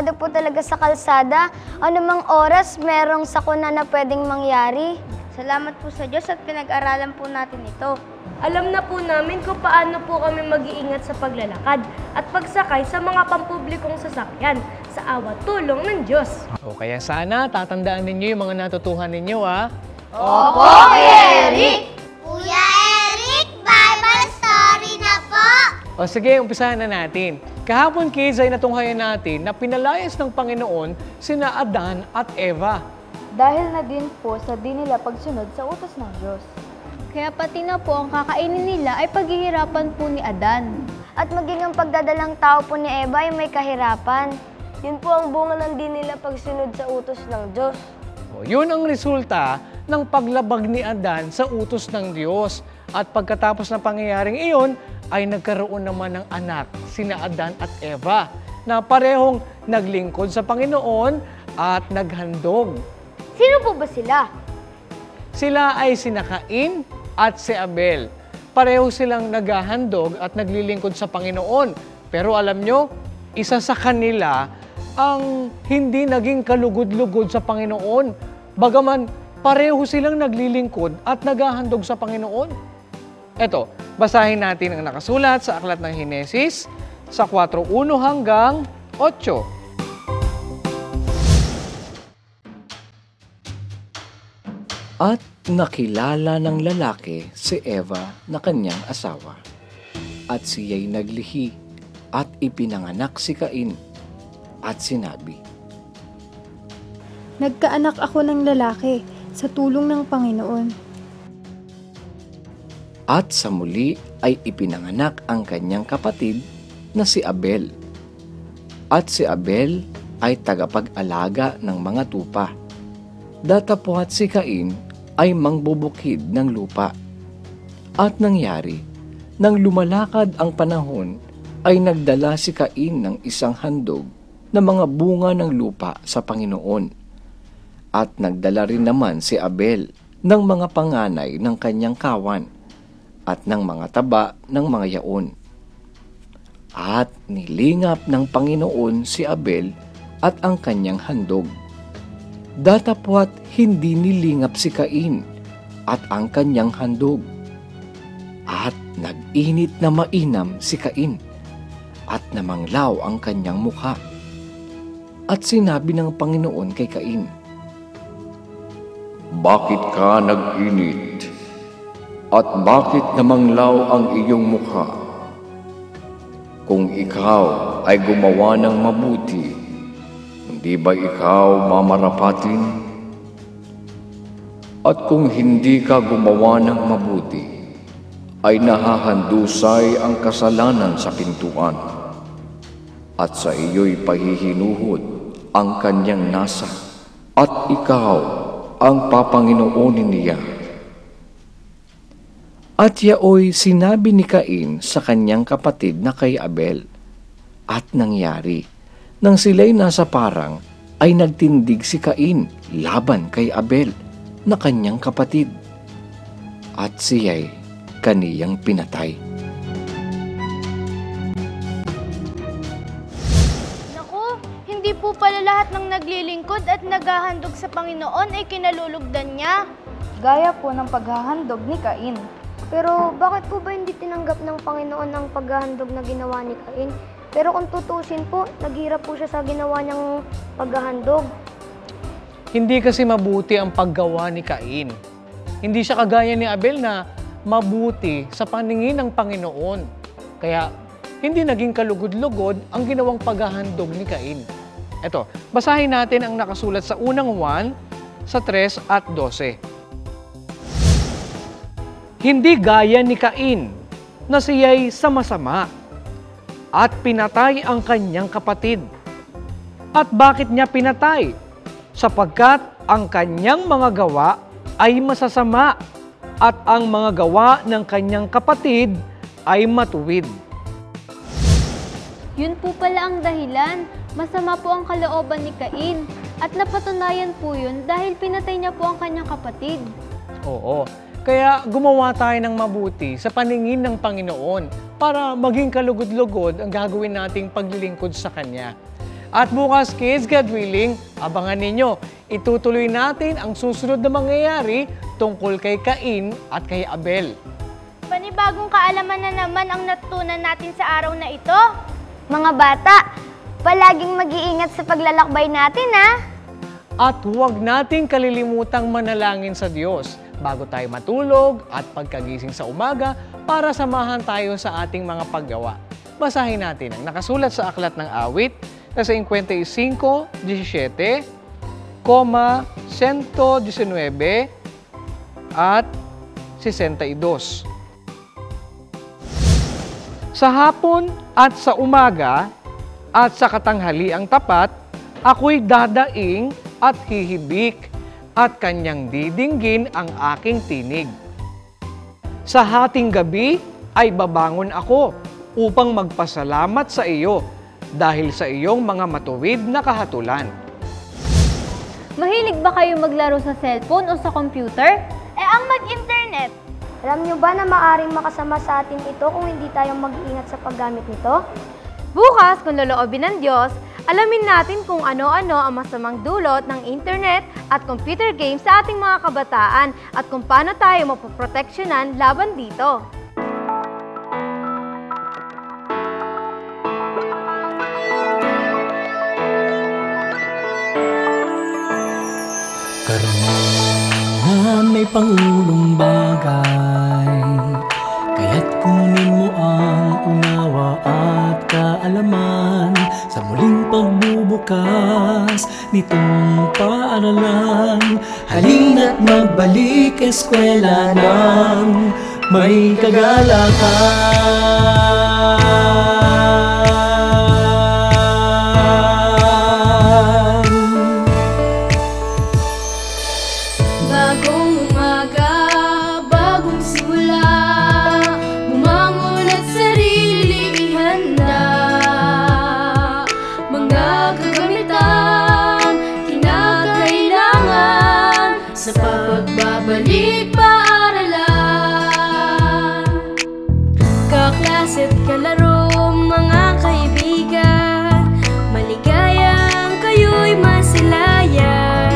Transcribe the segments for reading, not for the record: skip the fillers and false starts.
barikada po talaga sa kalsada. Anumang oras, merong sakuna na pwedeng mangyari. Salamat po sa Diyos at pinag-aralan po natin ito. Alam na po namin kung paano po kami mag-iingat sa paglalakad at pagsakay sa mga pampublikong sasakyan sa awa tulong ng Diyos. O kaya sana tatandaan ninyo yung mga natutuhan ninyo, ha? Opo, Eric! Kuya Eric, Bible story na po! O sige, umpisahan na natin. Kahapon, kids, ay natunghayan natin na pinalayas ng Panginoon sina Adan at Eva. Dahil na din po sa di nila pagsunod sa utos ng Diyos. Kaya pati na po ang kakainin nila ay paghihirapan po ni Adan. At maging ang pagdadalang tao po ni Eva ay may kahirapan. Yun po ang bunga ng di nila pagsunod sa utos ng Diyos. O, yun ang resulta ng paglabag ni Adan sa utos ng Diyos. At pagkatapos ng pangyayaring iyon, ay nagkaroon naman ng anak, sina Adan at Eva, na parehong naglingkod sa Panginoon at naghandog. Sino po ba sila? Sila ay sina Cain at si Abel. Pareho silang naghahandog at naglilingkod sa Panginoon. Pero alam nyo, isa sa kanila ang hindi naging kalugod-lugod sa Panginoon. Bagaman pareho silang naglilingkod at naghahandog sa Panginoon. Eto, basahin natin ang nakasulat sa Aklat ng Henesis sa 4:1 hanggang 8. At nakilala ng lalaki si Eva na kanyang asawa. At siya'y naglihi at ipinanganak si Cain. At sinabi, Nagkaanak ako ng lalaki sa tulong ng Panginoon. at sa muli ay ipinanganak ang kanyang kapatid na si Abel. At si Abel ay tagapag-alaga ng mga tupa. Datapwat si Cain ay mangbubukid ng lupa. At nangyari, nang lumalakad ang panahon, ay nagdala si Cain ng isang handog na mga bunga ng lupa sa Panginoon. At nagdala rin naman si Abel ng mga panganay ng kanyang kawan at ng mga taba ng mga yaon. At nilingap ng Panginoon si Abel at ang kanyang handog. Datapwat hindi nilingap si Cain at ang kanyang handog. At nag-init na mainam si Cain at namanglaw ang kanyang mukha. At sinabi ng Panginoon kay Cain, "Bakit ka nag-init? At bakit namanglaw ang iyong mukha? Kung ikaw ay gumawa ng mabuti, hindi ba ikaw mamarapatin? At kung hindi ka gumawa ng mabuti, ay nahahandusay ang kasalanan sa pintuan, at sa iyo'y pahihinuhod ang kanyang nasa, at ikaw ang papanginoonin niya." At yaoy sinabi ni Cain sa kanyang kapatid na kay Abel. At nangyari, nang sila'y nasa parang, ay nagtindig si Cain laban kay Abel na kanyang kapatid. At siya'y kaniyang pinatay. Naku, hindi po pala lahat ng naglilingkod at naghahandog sa Panginoon ay kinalulugdan niya. Gaya po ng paghahandog ni Cain. Pero bakit po ba hindi tinanggap ng Panginoon ang paghahandog na ginawa ni Cain? Pero kung tutusin po, naghirap po siya sa ginawa niyang paghahandog. Hindi kasi mabuti ang paggawa ni Cain. Hindi siya kagaya ni Abel na mabuti sa paningin ng Panginoon. Kaya hindi naging kalugod-lugod ang ginawang paghahandog ni Cain. Eto, basahin natin ang nakasulat sa unang Juan sa 3 at 12. Hindi gaya ni Cain na siya'y sama-sama at pinatay ang kanyang kapatid. At bakit niya pinatay? Sapagkat ang kanyang mga gawa ay masasama at ang mga gawa ng kanyang kapatid ay matuwid. Yun po pala ang dahilan. Masama po ang kalooban ni Cain. At napatunayan po yun dahil pinatay niya po ang kanyang kapatid. Oo. Kaya gumawa tayo ng mabuti sa paningin ng Panginoon para maging kalugod-lugod ang gagawin nating paglilingkod sa Kanya. At bukas, kids, God willing, abangan ninyo. Itutuloy natin ang susunod na mangyayari tungkol kay Cain at kay Abel. Panibagong kaalaman na naman ang natutunan natin sa araw na ito. Mga bata, palaging mag-iingat sa paglalakbay natin, ha? At huwag nating kalilimutang manalangin sa Diyos bago tayo matulog at pagkagising sa umaga para samahan tayo sa ating mga paggawa. Basahin natin ang nakasulat sa Aklat ng Awit na sa 55:17, 119 at 62. Sa hapon at sa umaga at sa katanghaliang tapat, ako'y dadaing at hihibik at kanyang didinggin ang aking tinig. Sa hating gabi ay babangon ako upang magpasalamat sa iyo dahil sa iyong mga matuwid na kahatulan. Mahilig ba kayo maglaro sa cellphone o sa computer? Ang mag-internet. Alam nyo ba na maaring makasama sa atin ito kung hindi tayo mag-iingat sa paggamit nito? Bukas, kung loloobin ng Diyos, alamin natin kung ano-ano ang masamang dulot ng internet at computer games sa ating mga kabataan at kung paano tayo mapoproteksyonan laban dito. Karunungan may pangulong bagay, kaya't kunin mo ang unawa at kaalaman sa muling pagbubukas nitong paaralan. Halina't magbalik eskwela ng may kagalakan. Bagong umaga, bagong simula, bumangon at sarili ihanda. Mga kagamitan, kinakailangan sa pagbabalik paaralan. Kaklase at kalaro, mga kaibigan, maligayang kayo'y masilayan.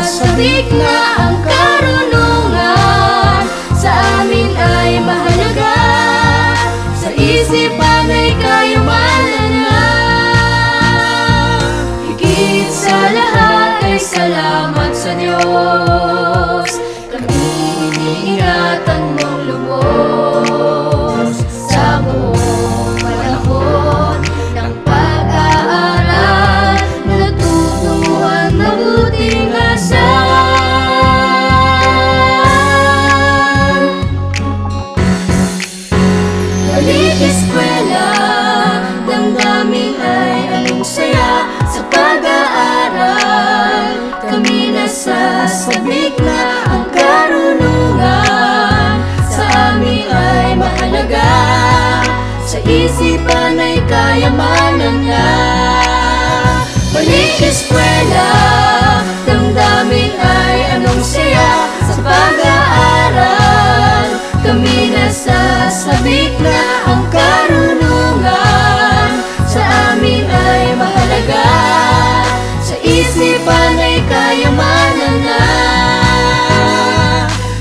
Sabik na ang karunungan, sa amin ay mahalaga, sa isipan ay kayamanan na. Higit sa lahat ay salamat sa Diyos, kami iniingatan mong lubos sa buong panahon ng pag-aaral, natutuhan mabuting asal. Balik eskwela, damdamin ay anong saya sa pag-aaral. Kami nasasabik na ang karunungan, sa amin ay mahalaga, sa isipan ay kayamanan na. Balik eskwela, damdamin ay anong saya sa pag-aaral. Kami nasasabik na ang karunungan, sa amin ay mahalaga, sa isipan ay kayamanan na.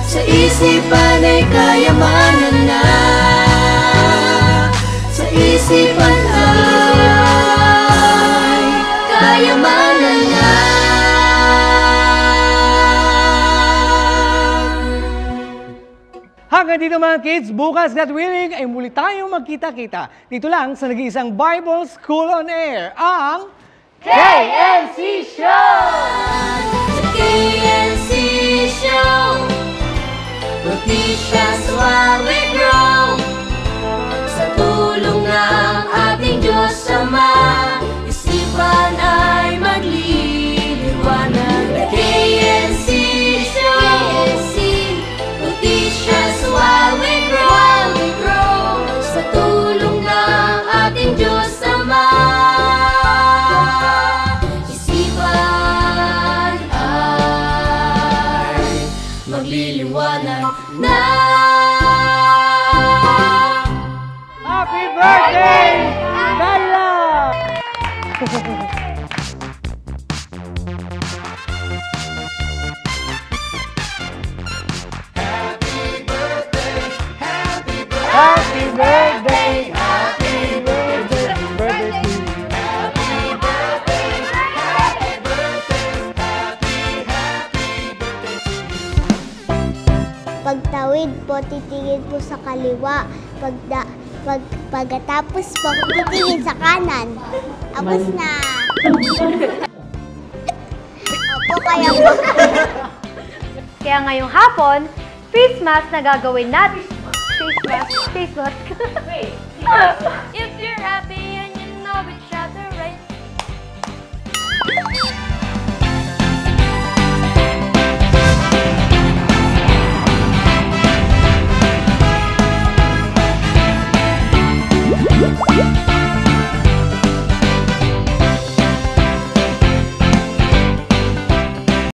Sa isipan ay kayamanan na. Sa isipan ay kayamanan na. Hanggang dito mga kids, bukas God willing ay muli tayong magkita-kita. Dito lang sa nag-iisang Bible School on Air, ang KNC Show! The KNC Show, noticias while we grow. Sa tulong ng ating Diyos Ama, isipan ay magliliwanag. The KNC Show, noticias while we grow. Sa tulong ng ating Diyos Ama, isipan ay magliliwanag na. Happy birthday, Bella! Happy birthday, happy birthday, happy birthday to you. Pagtawid po, titingin po sa kaliwa. Pagkatapos po, titingin sa kanan. Tapos na. Opo, kaya po. Kaya ngayong hapon, face mask na gagawin natin. Face mask. If you're happy